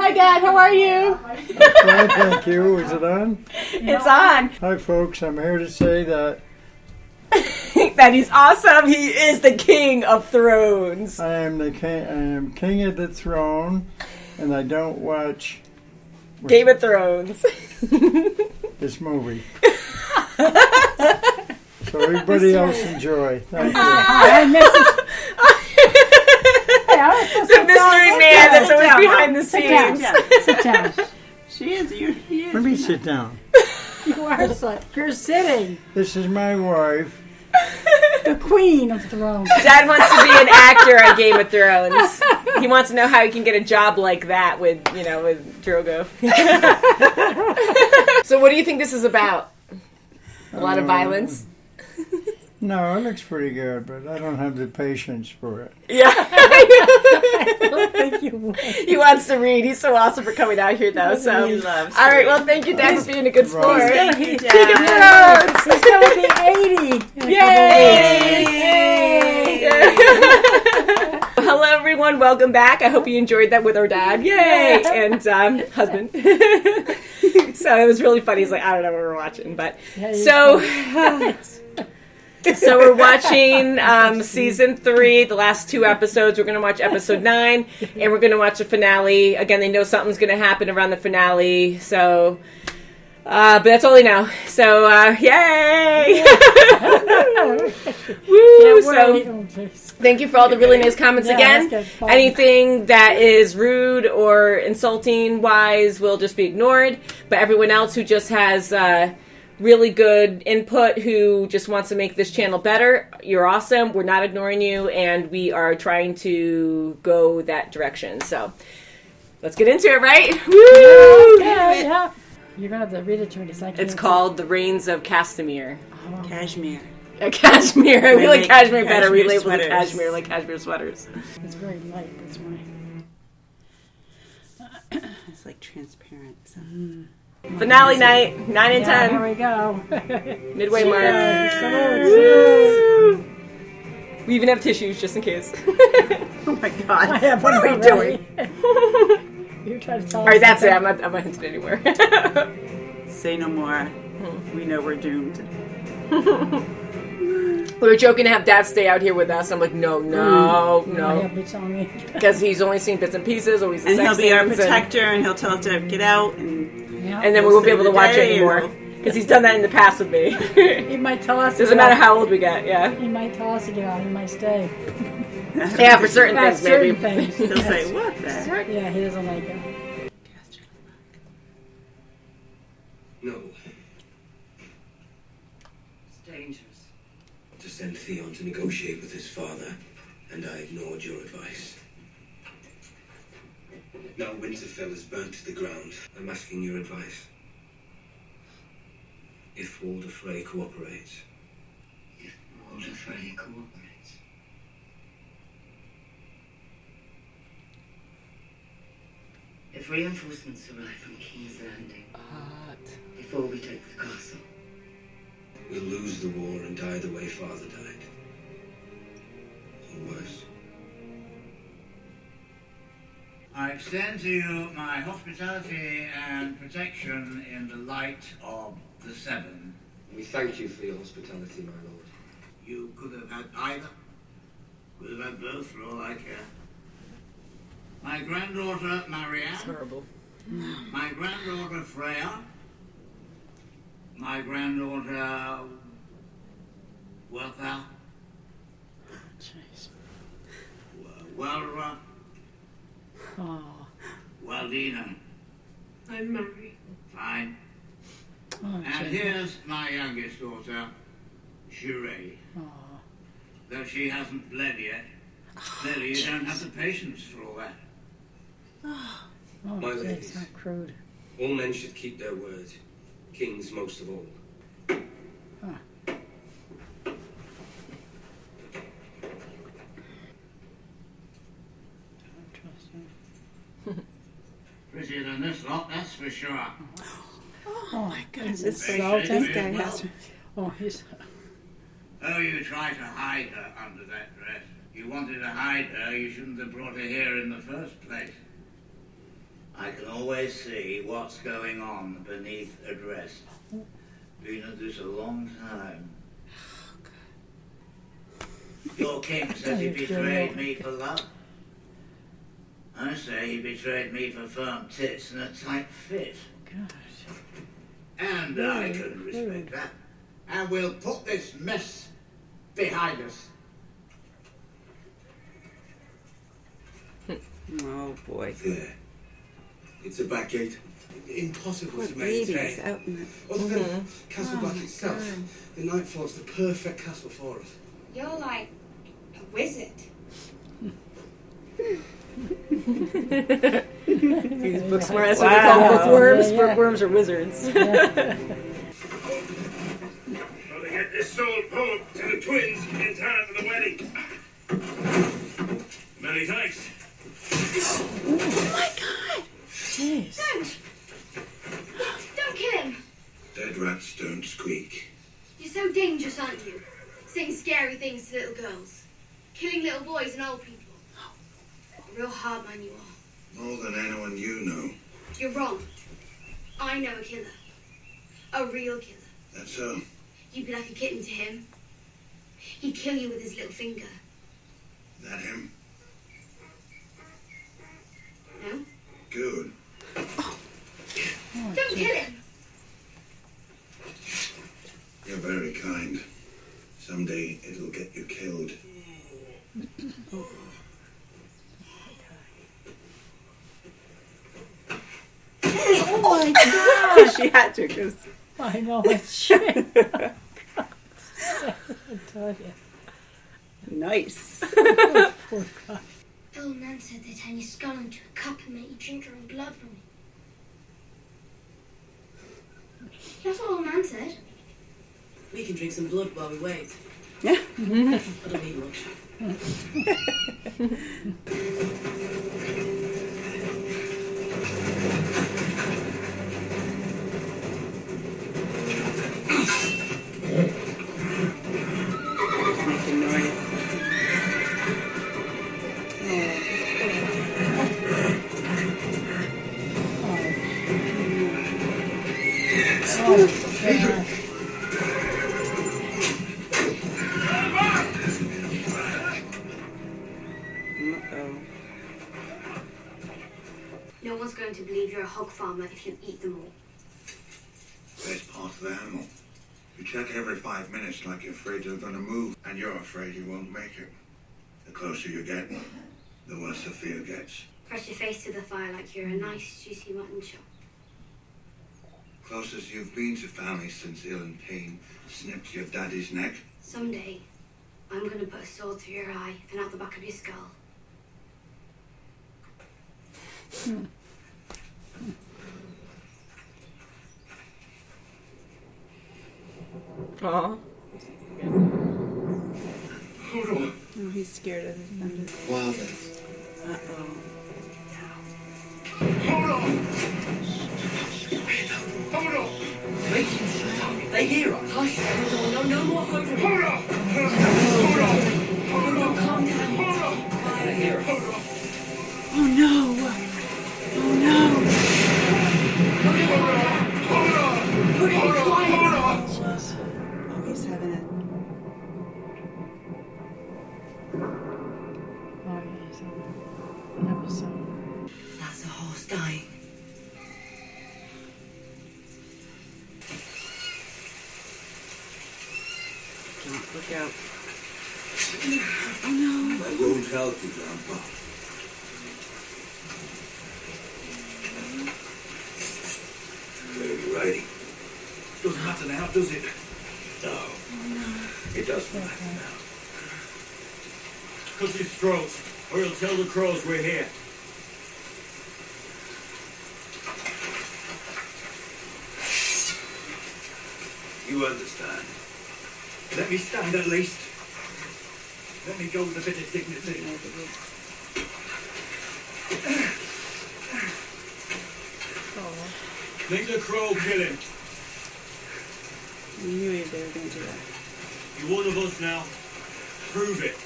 Hi, Dad. How are you? Fine, thank you. Is it on? It's on. Hi, folks. I'm here to say that That he's awesome. He is the King of Thrones. I am the king. I am king of the throne, and I don't watch Game of Thrones. this movie. So everybody else enjoy. Thank you. I miss it. The mystery man that's always behind the scenes. Sit down. She is. He is. Let me sit down. You're sitting. This is my wife. The Queen of Thrones. Dad wants to be an actor on Game of Thrones. He wants to know how he can get a job like that with Drogo. So what do you think this is about? A lot of violence? No, it looks pretty good, but I don't have the patience for it. Yeah. I don't think you would. He wants to read. He's so awesome for coming out here, though. So, He loves all right. to Well, thank you, Dad, for being a good sport. Thank you, King of Dad. Thrones. He's going to be 80. Yay! Hello, everyone. Welcome back. I hope you enjoyed that with our dad. Yay! And husband. So it was really funny. He's like, I don't know what we're watching, but so we're watching season 3, the last 2 episodes. We're going to watch episode 9, and we're going to watch the finale. Again, they know something's going to happen around the finale, so... but that's all they know. So, yay! Woo! So, thank you for all the really nice comments again. Anything that is rude or insulting wise will just be ignored. But everyone else who just has really good input, who just wants to make this channel better, you're awesome. We're not ignoring you, and we are trying to go that direction. So, let's get into it, right? Woo! Yeah. You're going to have to read it to me. It's called The Rains of Castamere. Cashmere. Cashmere. We like cashmere better. We cashmere label it sweaters. cashmere, like cashmere sweaters. It's very light. That's why. It's like transparent. So. Finale night, 9 and 10. Here we go. Midway mark. Salute. We even have tissues just in case. Oh my God. I have What are we one doing? You're trying to tell All right, us that's it. something. I'm not hinting anymore. Say no more. We know we're doomed. We were joking to have Dad stay out here with us. I'm like, no, He'll no. be telling me. Because he's only seen bits and pieces, always the And he'll sex be our scenes, protector, and he'll tell us to get out. And and then we won't be able to watch it anymore. Or- Because he's done that in the past with me. He might tell us. Doesn't matter how old we get, yeah. He might tell us to get out. He might stay. Yeah, for certain That's things, maybe. certain things. He'll say, what the heck? Yeah, he doesn't like it. No. It's dangerous to send Theon to negotiate with his father, and I ignored your advice. Now Winterfell is burnt to the ground. I'm asking your advice. If Walder Frey cooperates. If Walder Frey cooperates. If reinforcements arrive from King's Landing before we take the castle, We'll lose the war and die the way Father died. Or worse. I extend to you my hospitality and protection in the light of the Seven. We thank you for your hospitality, my lord. You could have had either. Could have had both for all I care. My granddaughter Marianne. Horrible. My granddaughter Freya. My granddaughter Wertha. Jeez. Welra. Oh. Waldina. I'm married. Fine. Oh, And jeez. here's my youngest daughter, Sheree. Oh. Though she hasn't bled yet, clearly you don't have the patience for all that. Oh, My jeez, ladies. how crude. All men should keep their word. Kings most of all. Prettier than this lot, that's for sure. Oh my goodness. This They guy say this guy very has well. Oh, he's. Oh, you try to hide her under that dress. You wanted to hide her, you shouldn't have brought her here in the first place. I can always see what's going on beneath a dress. Been at this a long time. Your king says he betrayed me for love. I say he betrayed me for firm tits and a tight fit. And I can respect that. And we'll put this mess behind us. Oh boy. There. It's a back gate. Impossible Poor to babies maintain. out in the... Other than Castle Black itself, the Nightfall's the perfect castle for us. You're like a wizard. These booksmarts are called bookworms. Bookworms are wizards. Gotta get this soul poem to the twins in time for the wedding. Many thanks. Oh my God! Jeez. Don't kill him. Dead rats don't squeak. You're so dangerous, aren't you? Saying scary things to little girls. Killing little boys and old people. A real hard man you are. More than anyone you know. You're wrong. I know a killer. A real killer. That's so. You'd be like a kitten to him. He'd kill you with his little finger. That him? No? Good. Don't kill him! You're very kind. Someday it'll get you killed. Oh my God! She had to, because... I know it's shit. I tell you. Nice. Poor guy. Old Nan said they'd turn your skull into a cup and make you drink your own blood from it. That's what old Nan said. We can drink some blood while we wait. Yeah. I don't need much. Making noise. Uh-oh. No one's going to believe you're a hog farmer if you eat them all. Best part of the animal. You check every 5 minutes like you're afraid they're gonna move, and you're afraid you won't make it. The closer you get, the worse the fear gets. Press your face to the fire like you're a nice, juicy mutton chop. Closest you've been to family since ill and pain snipped your daddy's neck. Someday, I'm going to put a sword through your eye and out the back of your skull. Aw. Hold on. Oh, he's scared of his thunder. Wildlands. Uh-oh. Hold on! Hold on! They hear us. Hush. No more hiding. Hold on! Hold on! Hold on! Calm down. Hold on! They hear us. Hold on! Oh no! Oh no! Hold on! Hold on! Jeez. Oh, he's having it. Oh, yeah, he's having an episode. That's a horse dying. Don't look out. I won't help you, Grandpa. Where are you riding? Doesn't matter now, does it? No. It doesn't matter now. Cut his throat, or he'll tell the crows we're here. You understand. Let me stand at least. Let me go with a bit of dignity. Make the crow kill him. We knew they were going to do that. You're one of us now. Prove it.